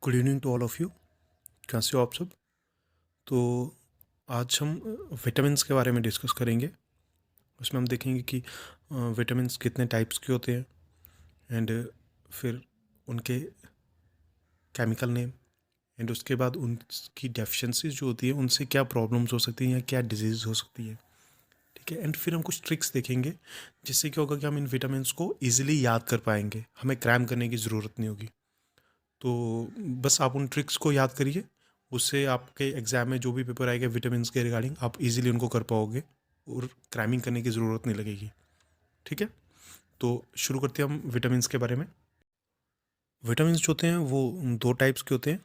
Good evening to all of you. कैसे हो आप सब? तो आज हम विटामिन्स के बारे में डिस्कस करेंगे। उसमें हम देखेंगे कि विटामिन्स कितने टाइप्स के होते हैं एंड फिर उनके केमिकल नेम एंड उसके बाद उनकी डेफिशिएंसीज जो होती है उनसे क्या प्रॉब्लम्स हो सकती हैं या क्या डिजीज़ हो सकती है। ठीक है, एंड फिर हम कुछ ट्रिक्स देखेंगे जिससे क्या होगा कि हम इन विटामिन्स को ईजिली याद कर पाएंगे, हमें क्रैम करने की ज़रूरत नहीं होगी। तो बस आप उन ट्रिक्स को याद करिए, उससे आपके एग्ज़ाम में जो भी पेपर आएगा विटामिन्स के रिगार्डिंग आप इजीली उनको कर पाओगे और क्रैमिंग करने की ज़रूरत नहीं लगेगी। ठीक है, तो शुरू करते हैं हम विटामिन्स के बारे में। विटामिन्स जो होते हैं वो दो टाइप्स के होते हैं।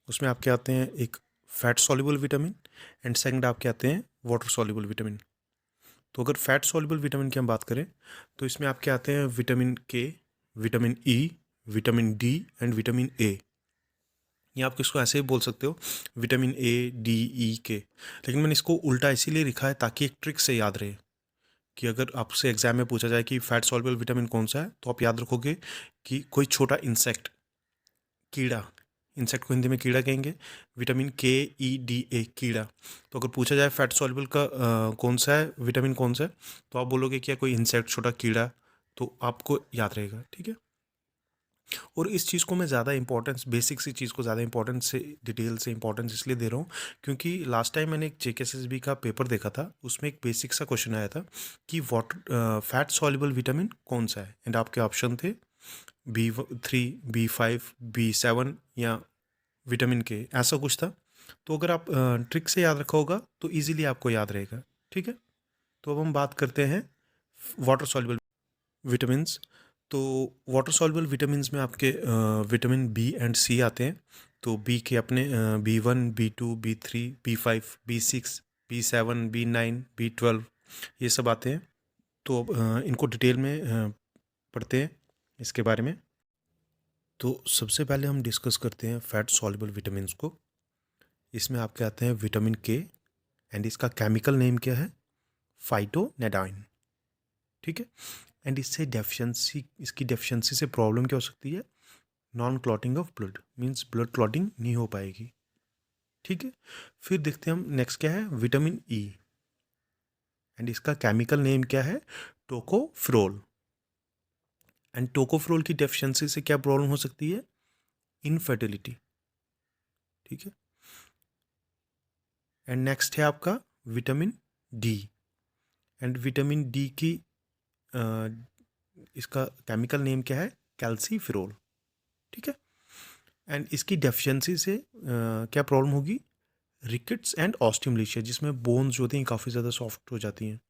उसमें आपके आते हैं एक fat soluble vitamin and second आपके आते हैं वाटर सॉल्युबल विटामिन। तो अगर फैट सॉल्युबल विटामिन की हम बात करें तो इसमें आपके आते हैं विटामिन के, vitamin E, vitamin D and vitamin A. या आप इसको ऐसे ही बोल सकते हो, विटामिन ए, डी, ई, के। लेकिन मैंने इसको उल्टा इसीलिए लिखा है ताकि एक ट्रिक से याद रहे कि अगर आपसे एग्जाम में पूछा जाए कि फैट सॉल्युबल विटामिन कौन सा है तो आप याद रखोगे कि कोई छोटा इंसेक्ट, कीड़ा। इंसेक्ट को हिंदी में कीड़ा कहेंगे। विटामिन के, ई, डी, ए, कीड़ा। तो अगर पूछा जाए फैट सॉल्युबल का कौन सा है विटामिन कौन सा है, तो आप बोलोगे क्या कोई इंसेक्ट, छोटा कीड़ा। तो आपको याद रहेगा। ठीक है, और इस चीज़ को मैं ज़्यादा इंपॉर्टेंस, बेसिक सी चीज़ को ज़्यादा इंपॉर्टेंस से, डिटेल से इंपॉर्टेंस इसलिए दे रहा हूँ क्योंकि लास्ट टाइम मैंने एक जेकेएसएसबी का पेपर देखा था, उसमें एक बेसिक सा क्वेश्चन आया था कि वाटर फैट सॉल्युबल विटामिन कौन सा है एंड आपके ऑप्शन थे B3, B5, B7 या विटामिन के, ऐसा कुछ था। तो अगर आप ट्रिक से याद रखा होगा तो ईजिली आपको याद रहेगा। ठीक है, तो अब हम बात करते हैं वाटर सॉल्युबल विटामिन्स। तो वाटर सॉल्युबल विटामिन्स में आपके विटामिन बी एंड सी आते हैं। तो बी के अपने B1, B2, B3, B5, B6, B7, B9, B12, ये सब आते हैं। तो अब इनको डिटेल में पढ़ते हैं इसके बारे में। तो सबसे पहले हम डिस्कस करते हैं फैट सॉल्युबल विटामिन्स को। इसमें आपके आते हैं विटामिन के एंड इसका केमिकल नेम क्या है? फाइटोनेडाइन। ठीक है, एंड इससे डेफिशिएंसी, इसकी डेफिशिएंसी से प्रॉब्लम क्या हो सकती है? Non clotting of blood, means blood clotting नहीं हो पाएगी। ठीक है, फिर देखते हैं हम नेक्स्ट क्या है, विटामिन ई एंड इसका केमिकल नेम क्या है? टोकोफेरोल। एंड टोकोफेरोल की डेफिशिएंसी से क्या प्रॉब्लम हो सकती है? इनफर्टिलिटी। ठीक है, एंड नेक्स्ट है आपका vitamin D and vitamin D की अ, इसका केमिकल नेम क्या है? कैल्सीफेरोल। ठीक है, एंड इसकी डेफिशिएंसी से क्या प्रॉब्लम होगी? रिकेट्स एंड ऑस्टियोमलेशिया, जिसमें बोन्स जो होती हैं काफ़ी ज़्यादा सॉफ्ट हो जाती हैं।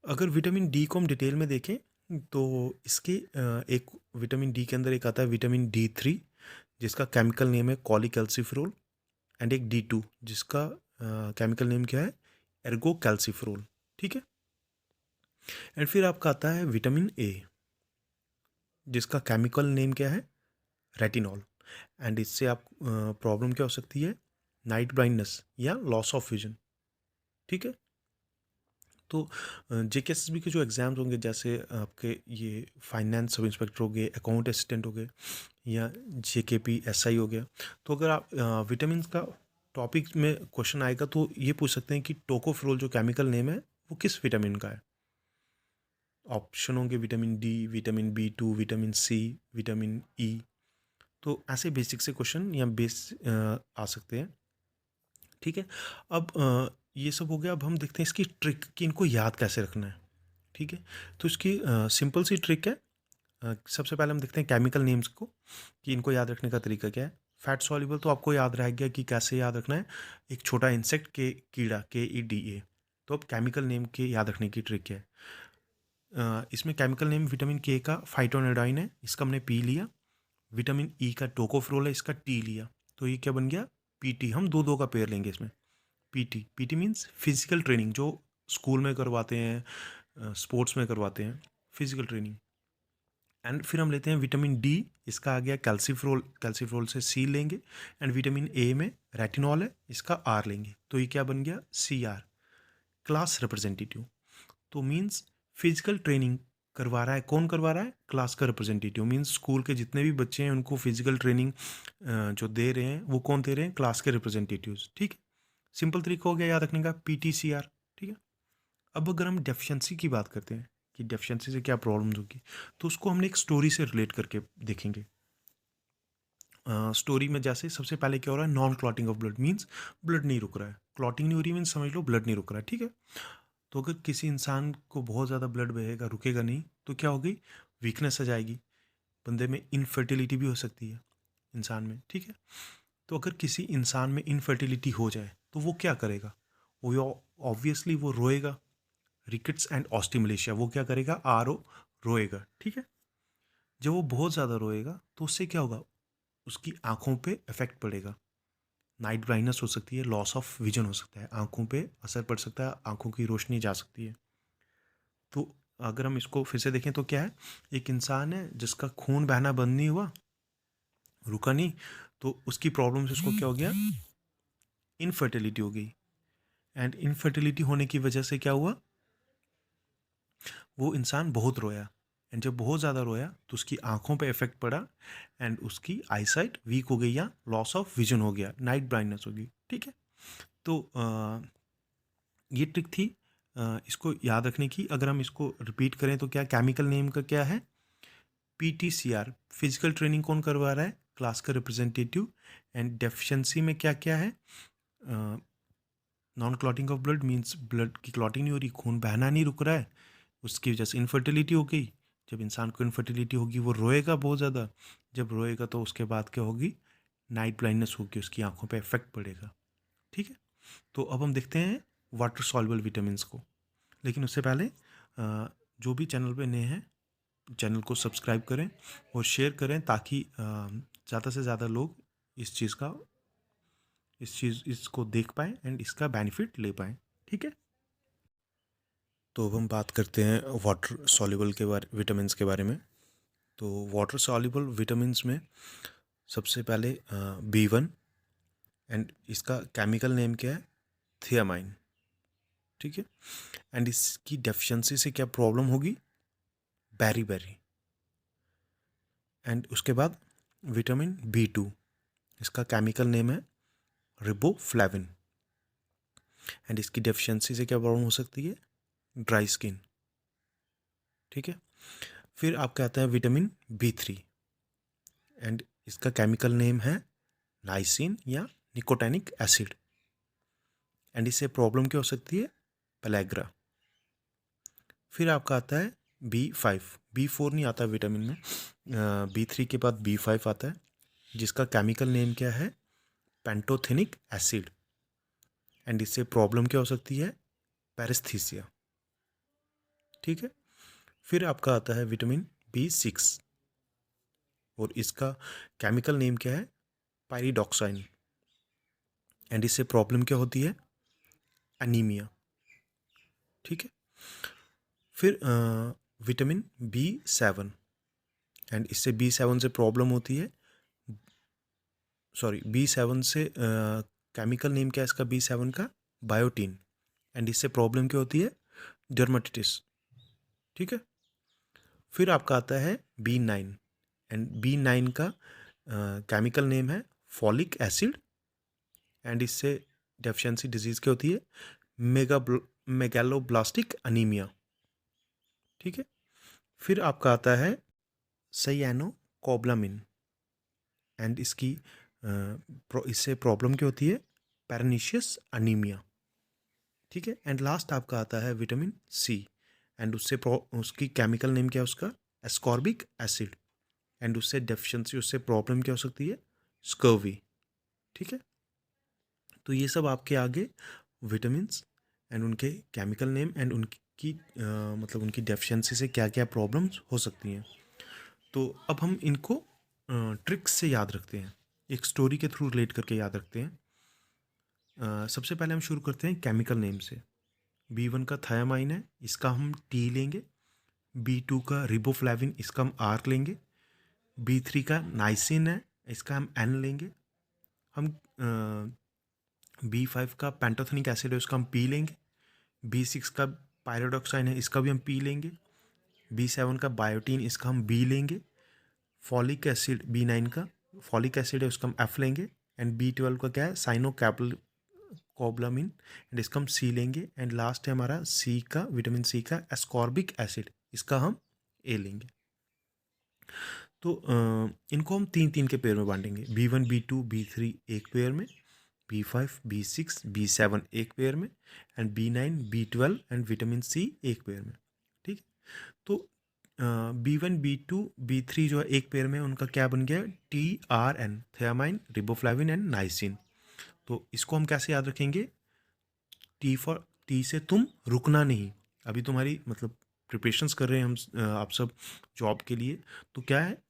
अगर विटामिन डी को हम डिटेल में देखें तो इसके एक विटामिन डी के अंदर एक आता है विटामिन D3 जिसका केमिकल नेम है कॉलीकैल्सिफेरोल एंड एक D2 जिसका केमिकल नेम क्या है? Ergo calciferol. ठीक है, एंड फिर आपका आता है विटामिन ए जिसका केमिकल नेम क्या है? रेटिनॉल। एंड इससे आप प्रॉब्लम क्या हो सकती है? नाइट ब्लाइंडनेस या लॉस ऑफ विजन। ठीक है, तो जेकेएसएसबी के जो एग्ज़ाम्स होंगे जैसे आपके ये फाइनेंस सब इंस्पेक्टर हो गए, अकाउंट असिस्टेंट हो गए या जेकेपी एसआई हो गया, तो अगर आप विटामिन का टॉपिक में क्वेश्चन आएगा तो ये पूछ सकते हैं कि टोकोफेरोल जो केमिकल नेम है वो किस विटामिन का है। ऑप्शन होंगे vitamin D, vitamin B2, vitamin C, vitamin E. तो ऐसे बेसिक से क्वेश्चन या आ सकते हैं। ठीक है, अब ये सब हो गया। अब हम देखते हैं इसकी ट्रिक कि इनको याद कैसे रखना है। ठीक है, तो इसकी सिंपल सी ट्रिक है। सबसे पहले हम देखते हैं केमिकल नेम्स को कि इनको याद रखने का तरीका क्या है। फैट सॉल्युबल तो आपको याद रह गया कि कैसे याद रखना है, एक छोटा इंसेक्ट के कीड़ा KEDA। तो अब केमिकल नेम के याद रखने की ट्रिक क्या है? इसमें केमिकल नेम विटामिन के का फाइटोनेडाइन है, इसका हमने पी लिया। विटामिन ई का टोकोफेरोल है, इसका टी लिया। तो ये क्या बन गया? PT। हम दो दो का पेयर लेंगे इसमें। PT मीन्स फिजिकल ट्रेनिंग, जो स्कूल में करवाते हैं, स्पोर्ट्स में करवाते हैं, फिजिकल ट्रेनिंग। एंड फिर हम लेते हैं विटामिन डी, इसका आ गया कैल्सीफ्रोल, कैल्सीफ्रोल से C लेंगे। एंड विटामिन ए में रेटिनॉल है, इसका R लेंगे। तो ये क्या बन गया? CR, class representative. तो मीन्स फिजिकल ट्रेनिंग करवा रहा है, कौन करवा रहा है? क्लास का रिप्रेजेंटेटिव, मीन्स स्कूल के जितने भी बच्चे हैं उनको फिजिकल ट्रेनिंग जो दे रहे हैं वो कौन दे रहे हैं? क्लास के रिप्रेजेंटेटिव्स। ठीक है, सिंपल तरीका हो गया याद रखने का, PTCR। ठीक है, अब अगर हम डेफिशिएंसी की बात करते हैं कि डेफिशिएंसी से क्या प्रॉब्लम्स होगी, तो उसको हमने एक स्टोरी से रिलेट करके देखेंगे। स्टोरी में जैसे सबसे पहले क्या हो रहा है? Non clotting of blood, means blood नहीं रुक रहा है। क्लॉटिंग नहीं हो रही मीन्स समझ लो ब्लड नहीं रुक रहा है। ठीक है, तो अगर किसी इंसान को बहुत ज़्यादा ब्लड बहेगा, रुकेगा नहीं, तो क्या होगी? वीकनेस आ जाएगी, बंदे में इनफर्टिलिटी भी हो सकती है इंसान में। ठीक है, तो अगर किसी इंसान में इनफर्टिलिटी हो जाए तो वो क्या करेगा? वो ऑब्वियसली वो रोएगा। रिकेट्स एंड ऑस्टिमलेशिया, वो क्या करेगा? रोएगा। ठीक है, जब वो बहुत ज़्यादा रोएगा तो उससे क्या होगा? उसकी आंखों पे इफेक्ट पड़ेगा, नाइट ब्लाइंडनेस हो सकती है, लॉस ऑफ विजन हो सकता है, आंखों पे असर पड़ सकता है, आंखों की रोशनी जा सकती है। तो अगर हम इसको फिर से देखें तो क्या है? एक इंसान है जिसका खून बहना बंद नहीं हुआ, रुका नहीं, तो उसकी प्रॉब्लम से उसको क्या हो गया? इनफर्टिलिटी हो गई। एंड इनफर्टिलिटी होने की वजह से क्या हुआ? वो इंसान बहुत रोया, एंड जब बहुत ज़्यादा रोया तो उसकी आंखों पे इफेक्ट पड़ा, एंड उसकी आईसाइट वीक हो गई या लॉस ऑफ विजन हो गया, नाइट ब्लाइंडनेस हो गई। ठीक है, तो ये ट्रिक थी इसको याद रखने की। अगर हम इसको रिपीट करें तो क्या केमिकल नेम का क्या है? PTCR। फिजिकल ट्रेनिंग कौन करवा रहा है? क्लास का रिप्रेजेंटेटिव। एंड डेफिशिएंसी में क्या क्या है? Non clotting of blood, means blood की क्लॉटिंग नहीं हो रही, खून बहना नहीं रुक रहा है, उसकी वजह से इनफर्टिलिटी हो गई। जब इंसान को इनफर्टिलिटी होगी वो रोएगा बहुत ज़्यादा, जब रोएगा तो उसके बाद क्या होगी? नाइट ब्लाइंडनेस होगी, उसकी आंखों पे इफेक्ट पड़ेगा। ठीक है, तो अब हम देखते हैं वाटर सॉल्युबल विटामिन्स को। लेकिन उससे पहले जो भी चैनल पे नए हैं, चैनल को सब्सक्राइब करें और शेयर करें, ताकि ज़्यादा से ज़्यादा लोग इसको देख पाएँ एंड इसका बेनिफिट ले पाएँ। ठीक है, तो अब हम बात करते हैं वाटर सॉल्युबल के बारे विटामिन्स के बारे में। तो वाटर सॉल्युबल विटामिन्स में सबसे पहले B1, एंड इसका केमिकल नेम क्या है? थियामाइन। ठीक है, एंड इसकी डेफिशिएंसी से क्या प्रॉब्लम होगी? बेरी। एंड उसके बाद विटामिन B2, इसका केमिकल नेम है रिबोफ्लेविन, एंड इसकी डेफिशिएंसी से क्या प्रॉब्लम हो सकती है? Dry skin. ठीक है, फिर आपका आता है विटामिन B3, एंड इसका केमिकल नेम है नाइसिन या निकोटेनिक एसिड, एंड इससे प्रॉब्लम क्या हो सकती है? पेलेग्रा। फिर आपका आता है B5, B4 नहीं आता विटामिन में, B3 के बाद B5 आता है, जिसका केमिकल नेम क्या है? पेंटोथेनिक एसिड, एंड इससे प्रॉब्लम क्या हो सकती है? पैरेस्थीसिया। ठीक है, फिर आपका आता है विटामिन B6, और इसका केमिकल नेम क्या है? पायरिडॉक्साइन, एंड इससे प्रॉब्लम क्या होती है? एनीमिया। ठीक है, फिर विटामिन B7, एंड इससे B7 से प्रॉब्लम होती है, सॉरी B7 से केमिकल नेम क्या है इसका? B7 का बायोटीन, एंड इससे प्रॉब्लम क्या होती है? डर्मेटाइटिस। ठीक है, फिर आपका आता है B9, एंड B9 का केमिकल नेम है फॉलिक एसिड, एंड इससे डेफिशिएंसी डिजीज क्या होती है? Megaloblastic anaemia. ठीक है, फिर आपका आता है साइयानोकोबालामिन, एंड इससे प्रॉब्लम क्या होती है? पैरानीशियस अनीमिया। ठीक है, एंड लास्ट आपका आता है विटामिन C, एंड उसकी केमिकल नेम क्या है उसका? एस्कॉर्बिक एसिड, एंड उससे डेफिशिएंसी, उससे प्रॉब्लम क्या हो सकती है? स्कर्वी। ठीक है, तो ये सब आपके आगे विटामिन्स एंड उनके केमिकल नेम एंड उनकी मतलब उनकी डेफिशिएंसी से क्या क्या प्रॉब्लम्स हो सकती हैं। तो अब हम इनको ट्रिक्स से याद रखते हैं, एक स्टोरी के थ्रू रिलेट करके याद रखते हैं। सबसे पहले हम शुरू करते हैं केमिकल नेम से। B1 का थायामाइन है, इसका हम T लेंगे। B2 का रिबोफ्लेविन, इसका हम R लेंगे। B3 का नाइसिन है, इसका हम N लेंगे। हम B5 का पेंटोथेनिक एसिड है, उसका हम P लेंगे। B6 का पायरोडॉक्साइन है, इसका भी हम P लेंगे। B7 का बायोटीन, इसका हम बी लेंगे। फॉलिक एसिड B9 का फॉलिक एसिड है, उसका हम एफ लेंगे। एंड B12 का क्या है, साइनोकैपल कोबलामिन, एंड इसका हम सी लेंगे। एंड लास्ट है हमारा सी का, विटामिन सी का एस्कॉर्बिक एसिड, इसका हम ए लेंगे। तो इनको हम 3-3 के पेयर में बांटेंगे। B1 B2 B3 एक पेयर में, B5 B6 B7 एक पेयर में, and B9 B12 and vitamin C एक पेयर में। ठीक है, तो B1 B2 B3 जो है एक पेयर में, उनका क्या बन गया, TRN, thiamine, riboflavin and niacin. तो इसको हम कैसे याद रखेंगे, टी से तुम रुकना नहीं। अभी तुम्हारी मतलब प्रिपरेशंस कर रहे हैं हम आप सब जॉब के लिए, तो क्या है,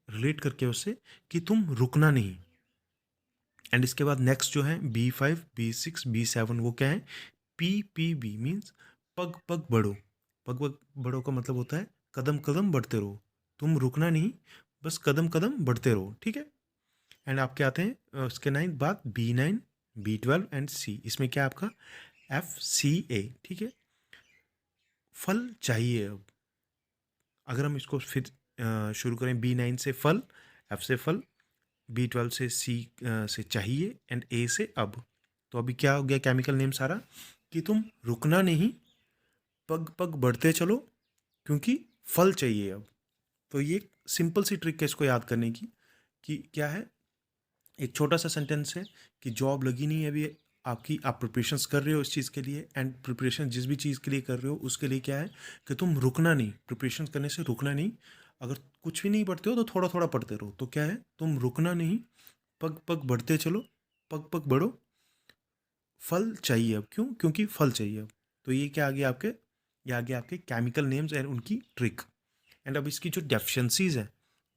रिलेट करके उससे कि तुम रुकना नहीं। एंड इसके बाद नेक्स्ट जो है B5 B6 B7, वो क्या है, PPB मीन्स पग पग बढ़ो। पग पग बढ़ो का मतलब होता है कदम कदम बढ़ते रहो, तुम रुकना नहीं, बस कदम कदम बढ़ते रहो। ठीक है, एंड आपके आते हैं उसके बाद B9 B12 एंड सी, इसमें क्या है आपका FCA। ठीक है, फल चाहिए। अब अगर हम इसको फिर शुरू करें, B9 से फल, F से फल, B12 से सी से चाहिए, एंड ए से अब। तो अभी क्या हो गया केमिकल नेम सारा, कि तुम रुकना नहीं, पग पग बढ़ते चलो, क्योंकि फल चाहिए अब। तो ये सिंपल सी ट्रिक है इसको याद करने की, कि क्या है, एक छोटा सा सेंटेंस है कि जॉब लगी नहीं है अभी आपकी, आप प्रिपरेशंस कर रहे हो इस चीज़ के लिए, एंड प्रिपरेशन जिस भी चीज़ के लिए कर रहे हो उसके लिए क्या है कि तुम रुकना नहीं, प्रिपरेशन करने से रुकना नहीं। अगर कुछ भी नहीं पढ़ते हो तो थोड़ा थोड़ा पढ़ते रहो, तो क्या है, तुम रुकना नहीं, पग पग बढ़ते चलो, पग पग बढ़ो, फल चाहिए अब। क्यों, क्योंकि फल चाहिए अब। तो ये क्या आ गया आपके, ये आ गया आपके केमिकल नेम्स एंड उनकी ट्रिक। एंड अब इसकी जो डेफिशिएंसीज है,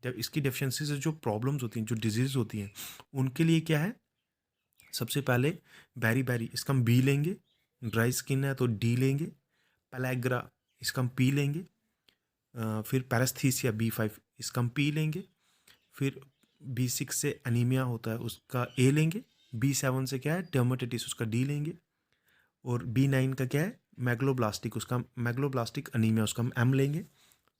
जब इसकी डेफिशिएंसीज से जो प्रॉब्लम्स होती हैं, जो डिजीज होती हैं, उनके लिए क्या है, सबसे पहले बैरी बैरी, इसका हम बी लेंगे। ड्राई स्किन है तो डी लेंगे। पेलेग्रा, इसका हम पी लेंगे। फिर पैरास्थीसिया B5, इसका हम पी लेंगे। फिर B6 से अनीमिया होता है, उसका ए लेंगे। B7 से क्या है, डर्माटाइटिस, उसका डी लेंगे। और B9 का क्या है, मैग्लोब्लास्टिक, उसका मैग्लोब्लास्टिक अनीमिया, उसका हम एम लेंगे।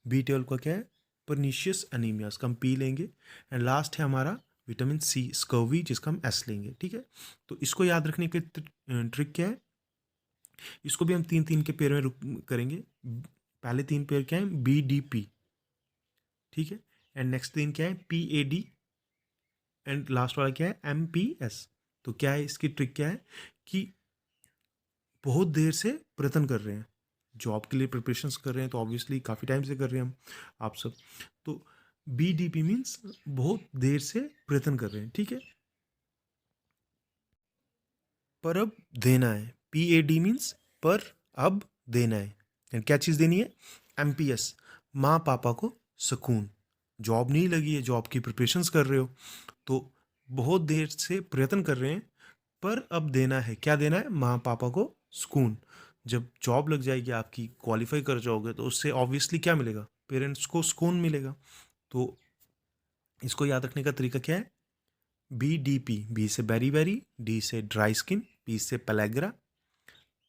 B12 का क्या है, परनीशियस अनीमिया, उसका हम पी लेंगे। एंड लास्ट है हमारा विटामिन सी स्कर्वी, जिसका हम एस लेंगे। ठीक है, तो इसको याद रखने के ट्रिक क्या है, इसको भी हम 3-3 के पेयर में करेंगे। पहले 3 पेयर क्या है, BDP। ठीक है, एंड नेक्स्ट 3 क्या है, PAD, एंड लास्ट वाला क्या है, MPS। तो क्या है इसकी ट्रिक, क्या है कि बहुत देर से प्रयत्न कर रहे हैं, जॉब के लिए प्रिपरेशंस कर रहे हैं, तो ऑब्वियसली काफ़ी टाइम से कर रहे हैं हम आप सब। तो BDP मीन्स बहुत देर से प्रयत्न कर रहे हैं। ठीक है, पर अब देना है। PAD मीन्स पर अब देना है। एंड क्या चीज़ देनी है, MPS, माँ पापा को सुकून। जॉब नहीं लगी है, जॉब की प्रिपरेशंस कर रहे हो, तो बहुत देर से प्रयत्न कर रहे हैं, पर अब देना है, क्या देना है, माँ पापा को सुकून। जब जॉब लग जाएगी आपकी, क्वालिफाई कर जाओगे, तो उससे ऑब्वियसली क्या मिलेगा, पेरेंट्स को सुकून मिलेगा। तो इसको याद रखने का तरीका क्या है, BDP, बी से बेरी बेरी, डी से ड्राई स्किन, पी से पेलेग्रा,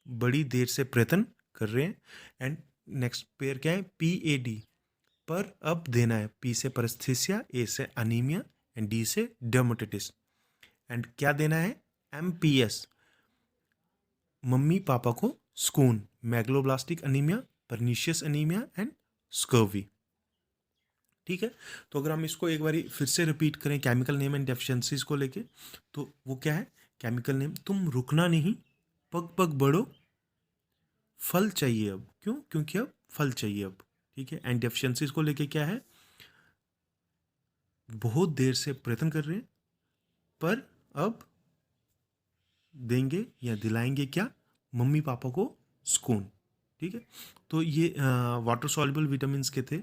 बड़ी देर से प्रयत्न कर रहे हैं। एंड नेक्स्ट पेयर क्या है, PAD, पर अब देना है, पी से परिस्थेसिया, ए से अनीमिया, एंड डी से डर्माटाइटिस। एंड क्या देना है, MPS, मम्मी पापा को सुकून, megaloblastic anaemia, pernicious anaemia and scurvy. ठीक है, तो अगर हम इसको एक बारी फिर से रिपीट करें केमिकल नेम एंड डेफिशिएंसीज को लेके, तो वो क्या है, केमिकल नेम, तुम रुकना नहीं, पग पग बढ़ो, फल चाहिए अब। क्यों, क्योंकि अब फल चाहिए अब। ठीक है, एंड डेफिशिएंसीज को लेके क्या है, बहुत देर से प्रयत्न कर रहे हैं, पर अब देंगे या दिलाएंगे क्या, मम्मी पापा को सुकून। ठीक है, तो ये वाटर सॉल्युबल विटामिन्स के थे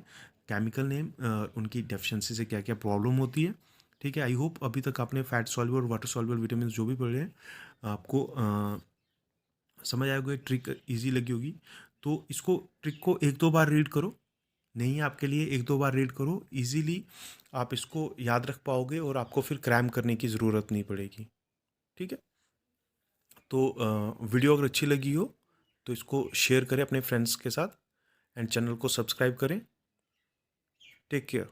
केमिकल नेम, उनकी डेफिशिएंसी से क्या क्या प्रॉब्लम होती है। ठीक है, आई होप अभी तक आपने फैट सॉल्युबल और वाटर सॉल्युबल विटामिन जो भी पढ़े हैं आपको समझ आया होगा, ट्रिक इजी लगी होगी। तो इसको ट्रिक को 1-2 बार रीड करो, नहीं है आपके लिए, 1-2 बार रीड करो, इजीली आप इसको याद रख पाओगे और आपको फिर क्रैम करने की ज़रूरत नहीं पड़ेगी। ठीक है, तो वीडियो अगर अच्छी लगी हो तो इसको शेयर करें अपने फ्रेंड्स के साथ, एंड चैनल को सब्सक्राइब करें। Take care.